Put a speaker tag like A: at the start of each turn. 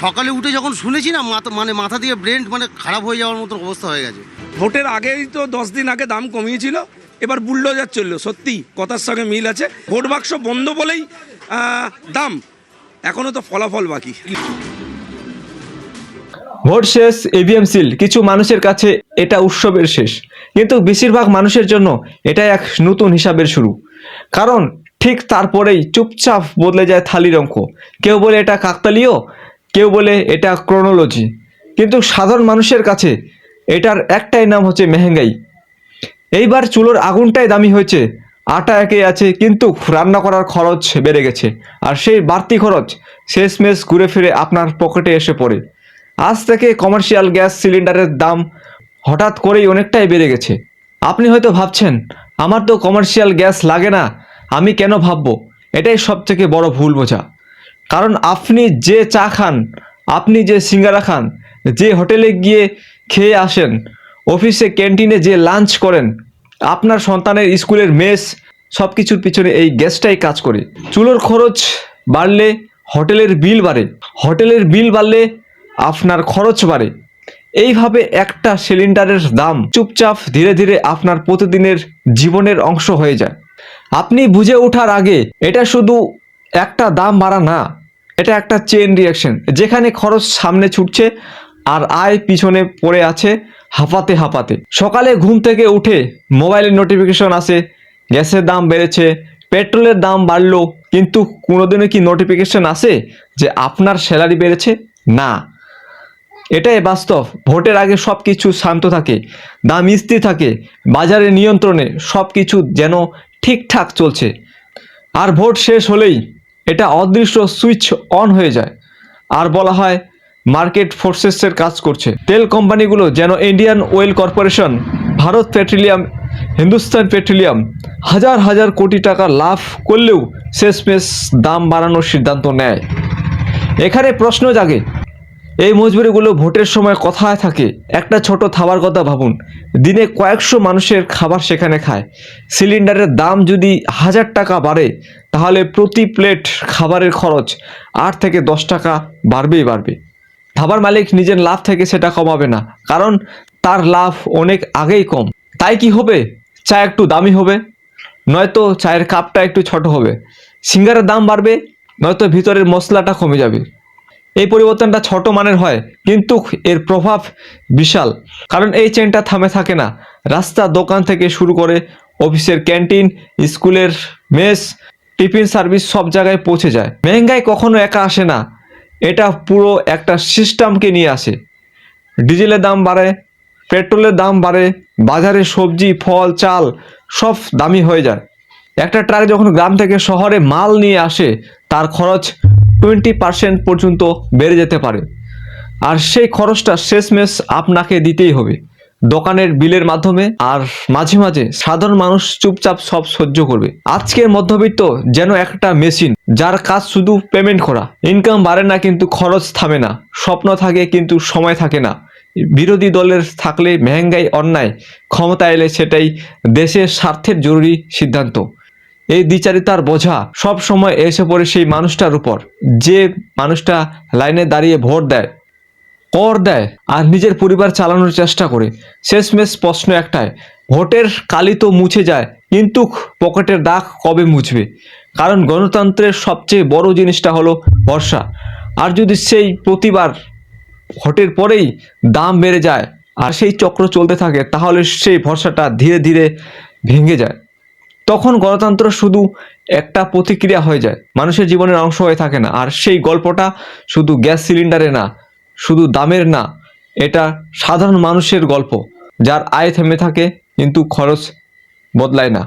A: সকালে উঠে যখন শুনেছি না মাথা দিয়ে ব্রেন খারাপ হয়ে যাওয়ার মতো অবস্থা হয়ে গেছে।
B: ভোটের আগেই তো 10 দিন আগে দাম কমিয়েছিল, এবার বুলডোজার চললো। সত্যি কথার সঙ্গে মিল আছে। ভোট বাক্স বন্ধ বলেই দাম, এখনো তো ফলাফল বাকি।
C: ভোট শেষ, ইভিএম সিল। কিছু মানুষের কাছে এটা উৎসবের শেষ, কিন্তু বেশিরভাগ মানুষের জন্য এটা এক নতুন হিসাবের শুরু। কারণ ঠিক তারপরেই চুপচাপ বদলে যায় থালির অঙ্ক। কেউ বলে এটা কাকতালীয়, কেউ বলে এটা ক্রোনোলজি, কিন্তু সাধারণ মানুষের কাছে এটার একটাই নাম হচ্ছে মেহেঙ্গাই। এইবার চুলোর আগুনটাই দামি হয়েছে, আটা একই আছে, কিন্তু রান্না করার খরচ বেড়ে গেছে। আর সেই বাড়তি খরচ শেষমেশ ঘুরে ফিরে আপনার পকেটে এসে পড়ে। আজ থেকে কমার্শিয়াল গ্যাস সিলিন্ডারের দাম হঠাৎ করেই অনেকটাই বেড়ে গেছে। আপনি হয়তো ভাবছেন, আমার তো কমার্শিয়াল গ্যাস লাগে না, আমি কেন ভাববো? এটাই সবথেকে বড় ভুল বোঝা। কারণ আপনি যে চা খান, আপনি যে সিঙ্গারা খান, যে হোটেলে গিয়ে খেয়ে আসেন, অফিসে ক্যান্টিনে যে লাঞ্চ করেন, আপনার সন্তানের স্কুলের মেস, সব কিছুর পিছনে এই গ্যাসটাই কাজ করে। চুলোর খরচ বাড়লে হোটেলের বিল বাড়ে, হোটেলের বিল বাড়লে আপনার খরচ বাড়ে। এইভাবে একটা সিলিন্ডারের দাম চুপচাপ ধীরে ধীরে আপনার প্রতিদিনের জীবনের অংশ হয়ে যায়। আপনি বুঝে ওঠার আগে এটা শুধু একটা দাম বাড়া না, এটা একটা চেইন রিয়াকশন, যেখানে খরচ সামনে ছুটছে আর আয় পিছনে পড়ে আছে হাঁপাতে হাঁপাতে। সকালে ঘুম থেকে উঠে মোবাইলের নোটিফিকেশন আসে, গ্যাসের দাম বেড়েছে, পেট্রোলের দাম বাড়লো, কিন্তু কোনোদিনও কি নোটিফিকেশন আসে যে আপনার স্যালারি বেড়েছে? না। এটাই বাস্তব। ভোটের আগে সব কিছু শান্ত থাকে, দাম স্থির থাকে, বাজারের নিয়ন্ত্রণে সব কিছু যেন ঠিকঠাক চলছে। আর ভোট শেষ হলেই এটা অদৃশ্য সুইচ অন হয়ে যায়, আর বলা হয় মার্কেট ফোর্সেসের কাজ করছে। তেল কোম্পানিগুলো যেন Indian oil corporation, Bharat petroleum, Hindustan petroleum হাজার হাজার কোটি টাকা লাভ করলেও শেষমেশ দাম বাড়ানোর সিদ্ধান্ত নেয়। এখানে প্রশ্ন জাগে, এই মজবুরিগুলো ভোটের সময় কথায় থাকে। একটা ছোট থাবার কথা ভাবুন, দিনে কয়েকশো মানুষের খাবার সেখানে খায়। সিলিন্ডারের দাম যদি 1000 টাকা বাড়ে, তাহলে প্রতি প্লেট খাবারের খরচ 8 থেকে 10 টাকা বাড়বেই বাড়বে। ধাবার মালিক নিজের লাভ থেকে সেটা কমাবে না, কারণ তার লাভ অনেক আগেই কম। তাই কি হবে? চা একটু দামি হবে, নয়তো চায়ের কাপটা একটু ছোট হবে। সিঙ্গারের দাম বাড়বে, নয়তো ভিতরের মশলাটা কমে যাবে। এই পরিবর্তনটা ছোট মানের হয়, কিন্তু এর প্রভাব বিশাল। কারণ এই চেনটা থামে থাকে না। রাস্তা, দোকান থেকে শুরু করে অফিসের ক্যান্টিন, স্কুলের মেস, টিফিন সার্ভিস সব জায়গায় পৌঁছে যায়। মেহেঙ্গাই কখনো একা আসে না, এটা পুরো একটা সিস্টেমকে নিয়ে আসে। ডিজেলের দাম বাড়ে, পেট্রোলের দাম বাড়ে, বাজারে সবজি, ফল, চাল সব দামি হয়ে যায়। একটা ট্রাক যখন গ্রাম থেকে শহরে মাল নিয়ে আসে, তার খরচ 20% পর্যন্ত বেড়ে যেতে পারে। আর সেই খরচটা শেষমেশ আপনাকে দিতেই হবে দোকানের বিলের মাধ্যমে। আর মাঝে মাঝে সাধারণ মানুষ চুপচাপ সব সহ্য করবে। আজকের মধ্যবিত্ত যেন একটা মেশিন, যার কাজ শুধু পেমেন্ট করা। ইনকাম বাড়ে না, কিন্তু খরচ থামে না। স্বপ্ন থাকে, কিন্তু সময় থাকে না। বিরোধী দলের থাকলে মেহেঙ্গাই অন্যায়, ক্ষমতা এলে সেটাই দেশের স্বার্থের জরুরি সিদ্ধান্ত। এই দ্বিচারিতার বোঝা সব সময় এসে পড়ে সেই মানুষটার উপর, যে মানুষটা লাইনে দাঁড়িয়ে ভোট দেয়, কর দেয়, আর নিজের পরিবার চালানোর চেষ্টা করে। শেষমেশ প্রশ্ন একটাই, ভোটের কালি তো মুছে যায়, কিন্তু পকেটের দাগ কবে মুছবে? কারণ গণতন্ত্রের সবচেয়ে বড় জিনিসটা হলো ভরসা। আর যদি সেই প্রতিবার ভোটের পরেই দাম বেড়ে যায় আর সেই চক্র চলতে থাকে, তাহলে সেই ভরসাটা ধীরে ধীরে ভেঙে যায়। তখন গণতন্ত্র শুধু একটা প্রতিক্রিয়া হয়ে যায়, মানুষের জীবনের অংশ হয়ে থাকে না। আর সেই গল্পটা শুধু গ্যাস সিলিন্ডারে না, শুধু দামের না, এটা সাধারণ মানুষের গল্প, যার আয় থেমে থাকে কিন্তু খরচ বদলায় না।